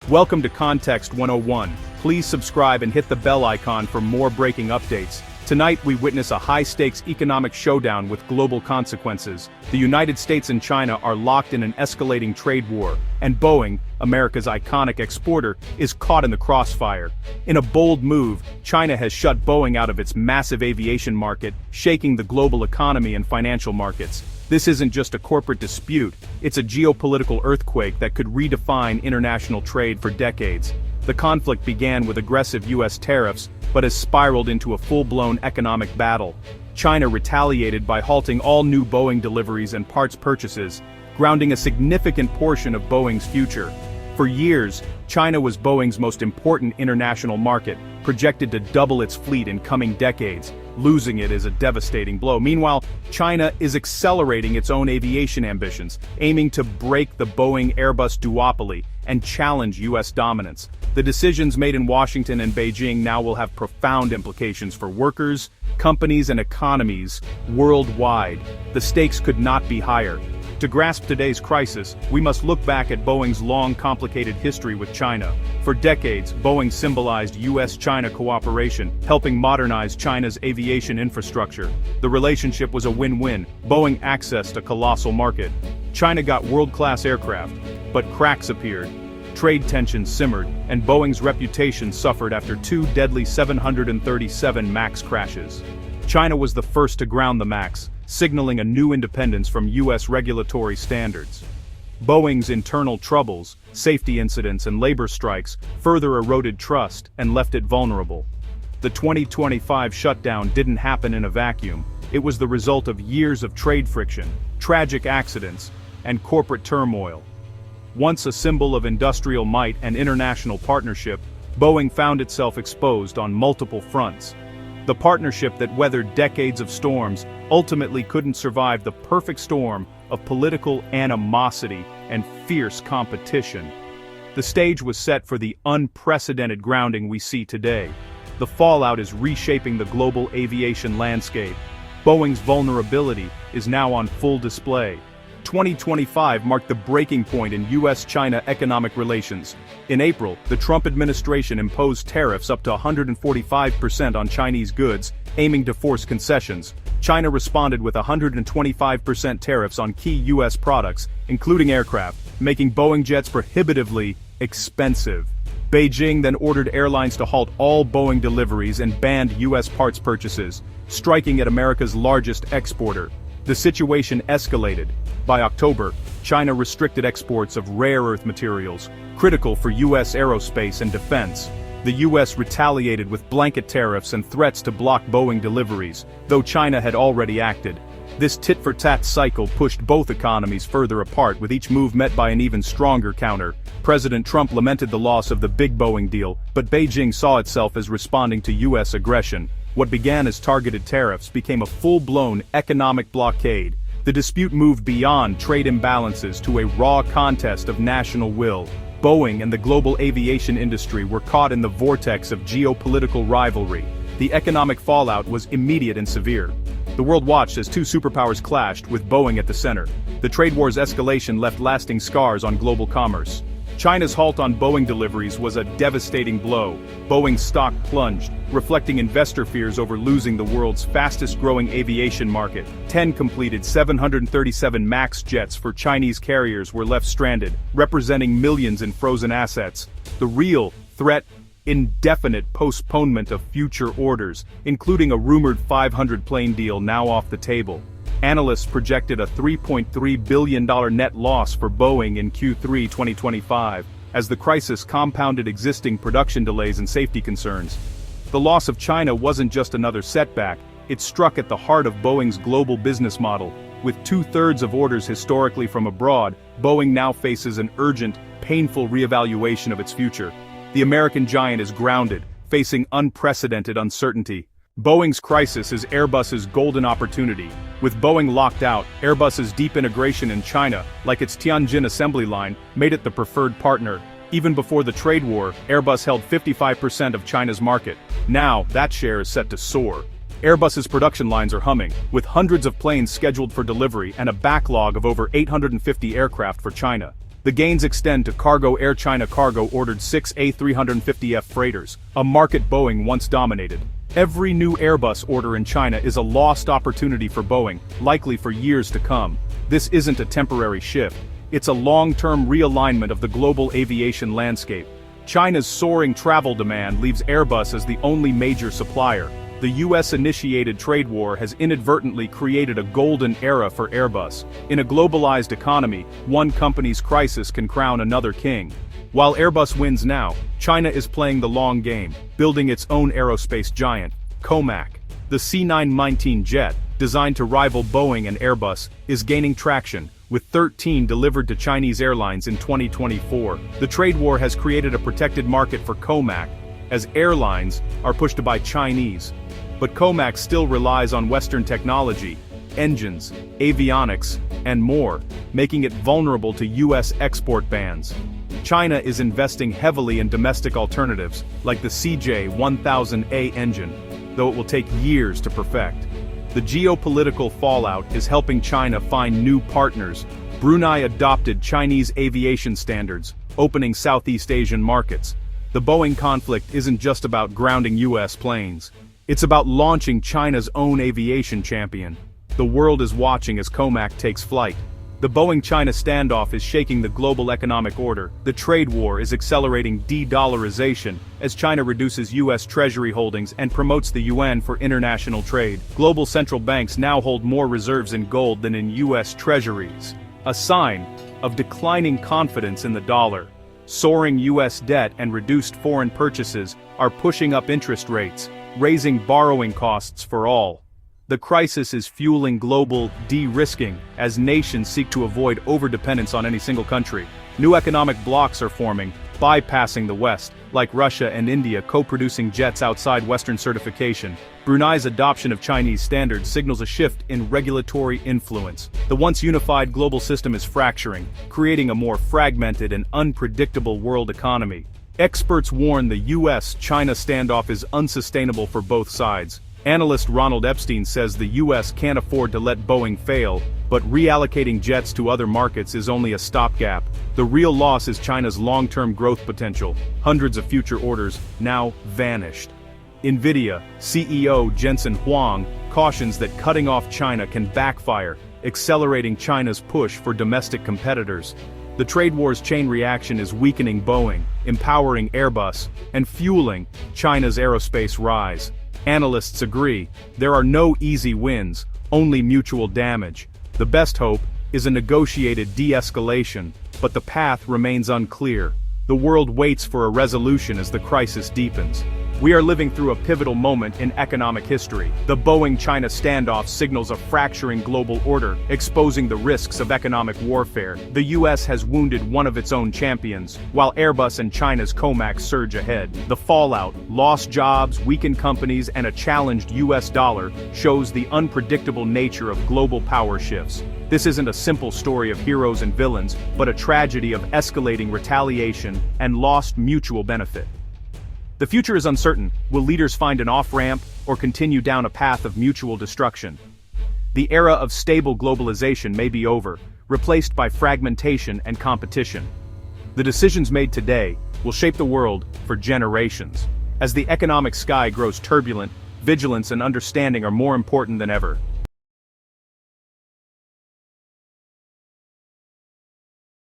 Welcome to Context 101. Please subscribe and hit the bell icon for more breaking updates. Tonight we witness a high-stakes economic showdown with global consequences. The United States and China are locked in an escalating trade war, and Boeing, America's iconic exporter, is caught in the crossfire. In a bold move, China has shut Boeing out of its massive aviation market, shaking the global economy and financial markets. This isn't just a corporate dispute, it's a geopolitical earthquake that could redefine international trade for decades. The conflict began with aggressive U.S. tariffs, but has spiraled into a full-blown economic battle. China retaliated by halting all new Boeing deliveries and parts purchases, grounding a significant portion of Boeing's future. For years, China was Boeing's most important international market, projected to double its fleet in coming decades. Losing it is a devastating blow. Meanwhile, China is accelerating its own aviation ambitions, aiming to break the Boeing-Airbus duopoly and challenge U.S. dominance. The decisions made in Washington and Beijing now will have profound implications for workers, companies, and economies worldwide. The stakes could not be higher. To grasp today's crisis, we must look back at Boeing's long, complicated history with China. For decades, Boeing symbolized U.S.-China cooperation, helping modernize China's aviation infrastructure. The relationship was a win-win. Boeing accessed a colossal market. China got world-class aircraft, but cracks appeared. Trade tensions simmered, and Boeing's reputation suffered after two deadly 737 MAX crashes. China was the first to ground the MAX, signaling a new independence from U.S. regulatory standards. Boeing's internal troubles, safety incidents and labor strikes further eroded trust and left it vulnerable. The 2025 shutdown didn't happen in a vacuum. It was the result of years of trade friction, tragic accidents, and corporate turmoil. Once a symbol of industrial might and international partnership, Boeing found itself exposed on multiple fronts. The partnership that weathered decades of storms ultimately couldn't survive the perfect storm of political animosity and fierce competition. The stage was set for the unprecedented grounding we see today. The fallout is reshaping the global aviation landscape. Boeing's vulnerability is now on full display. 2025 marked the breaking point in U.S.-China economic relations. In April, the Trump administration imposed tariffs up to 145% on Chinese goods, aiming to force concessions. China responded with 125% tariffs on key U.S. products, including aircraft, making Boeing jets prohibitively expensive. Beijing then ordered airlines to halt all Boeing deliveries and banned U.S. parts purchases, striking at America's largest exporter. The situation escalated. By October, China restricted exports of rare earth materials, critical for U.S. aerospace and defense. The U.S. retaliated with blanket tariffs and threats to block Boeing deliveries, though China had already acted. This tit-for-tat cycle pushed both economies further apart, with each move met by an even stronger counter. President Trump lamented the loss of the big Boeing deal, but Beijing saw itself as responding to U.S. aggression. What began as targeted tariffs became a full-blown economic blockade. The dispute moved beyond trade imbalances to a raw contest of national will. Boeing and the global aviation industry were caught in the vortex of geopolitical rivalry. The economic fallout was immediate and severe. The world watched as two superpowers clashed, with Boeing at the center. The trade war's escalation left lasting scars on global commerce. China's halt on Boeing deliveries was a devastating blow. Boeing's stock plunged, reflecting investor fears over losing the world's fastest-growing aviation market. 10 completed 737 MAX jets for Chinese carriers were left stranded, representing millions in frozen assets. The real threat: indefinite postponement of future orders, including a rumored 500-plane deal now off the table. Analysts projected a $3.3 billion net loss for Boeing in Q3 2025, as the crisis compounded existing production delays and safety concerns. The loss of China wasn't just another setback, it struck at the heart of Boeing's global business model. With two-thirds of orders historically from abroad, Boeing now faces an urgent, painful reevaluation of its future. The American giant is grounded, facing unprecedented uncertainty. Boeing's crisis is Airbus's golden opportunity. With Boeing locked out, Airbus's deep integration in China, like its Tianjin assembly line, made it the preferred partner. Even before the trade war, Airbus held 55% of China's market. Now, that share is set to soar. Airbus's production lines are humming, with hundreds of planes scheduled for delivery and a backlog of over 850 aircraft for China. The gains extend to cargo. Air China Cargo ordered 6 A350F freighters, a market Boeing once dominated. Every new Airbus order in China is a lost opportunity for Boeing, likely for years to come. This isn't a temporary shift. It's a long-term realignment of the global aviation landscape. China's soaring travel demand leaves Airbus as the only major supplier. The US-initiated trade war has inadvertently created a golden era for Airbus. In a globalized economy, one company's crisis can crown another king. While Airbus wins now, China is playing the long game, building its own aerospace giant, COMAC. The C919 jet, designed to rival Boeing and Airbus, is gaining traction, with 13 delivered to Chinese airlines in 2024. The trade war has created a protected market for COMAC, as airlines are pushed to buy Chinese. But COMAC still relies on Western technology, engines, avionics, and more, making it vulnerable to US export bans. China is investing heavily in domestic alternatives, like the CJ1000A engine, though it will take years to perfect. The geopolitical fallout is helping China find new partners. Brunei adopted Chinese aviation standards, opening Southeast Asian markets. The Boeing conflict isn't just about grounding US planes. It's about launching China's own aviation champion. The world is watching as COMAC takes flight. The Boeing-China standoff is shaking the global economic order. The trade war is accelerating de-dollarization as China reduces US Treasury holdings and promotes the yuan for international trade. Global central banks now hold more reserves in gold than in US Treasuries, a sign of declining confidence in the dollar. Soaring US debt and reduced foreign purchases are pushing up interest rates, raising borrowing costs for all. The crisis is fueling global de-risking as nations seek to avoid overdependence on any single country. New economic blocs are forming, bypassing the West, like Russia and India co-producing jets outside Western certification. Brunei's adoption of Chinese standards signals a shift in regulatory influence. The once unified global system is fracturing, creating a more fragmented and unpredictable world economy. Experts warn the US-China standoff is unsustainable for both sides. Analyst Ronald Epstein says the US can't afford to let Boeing fail, but reallocating jets to other markets is only a stopgap. The real loss is China's long-term growth potential. Hundreds of future orders now vanished. NVIDIA CEO Jensen Huang cautions that cutting off China can backfire, accelerating China's push for domestic competitors. The trade war's chain reaction is weakening Boeing, empowering Airbus, and fueling China's aerospace rise. Analysts agree, there are no easy wins, only mutual damage. The best hope is a negotiated de-escalation, but the path remains unclear. The world waits for a resolution as the crisis deepens. We are living through a pivotal moment in economic history. The Boeing-China standoff signals a fracturing global order, exposing the risks of economic warfare. The US has wounded one of its own champions, while Airbus and China's COMAC surge ahead. The fallout, lost jobs, weakened companies, and a challenged US dollar shows the unpredictable nature of global power shifts. This isn't a simple story of heroes and villains, but a tragedy of escalating retaliation and lost mutual benefit. The future is uncertain. Will leaders find an off-ramp or continue down a path of mutual destruction? The era of stable globalization may be over, replaced by fragmentation and competition. The decisions made today will shape the world for generations. As the economic sky grows turbulent, vigilance and understanding are more important than ever.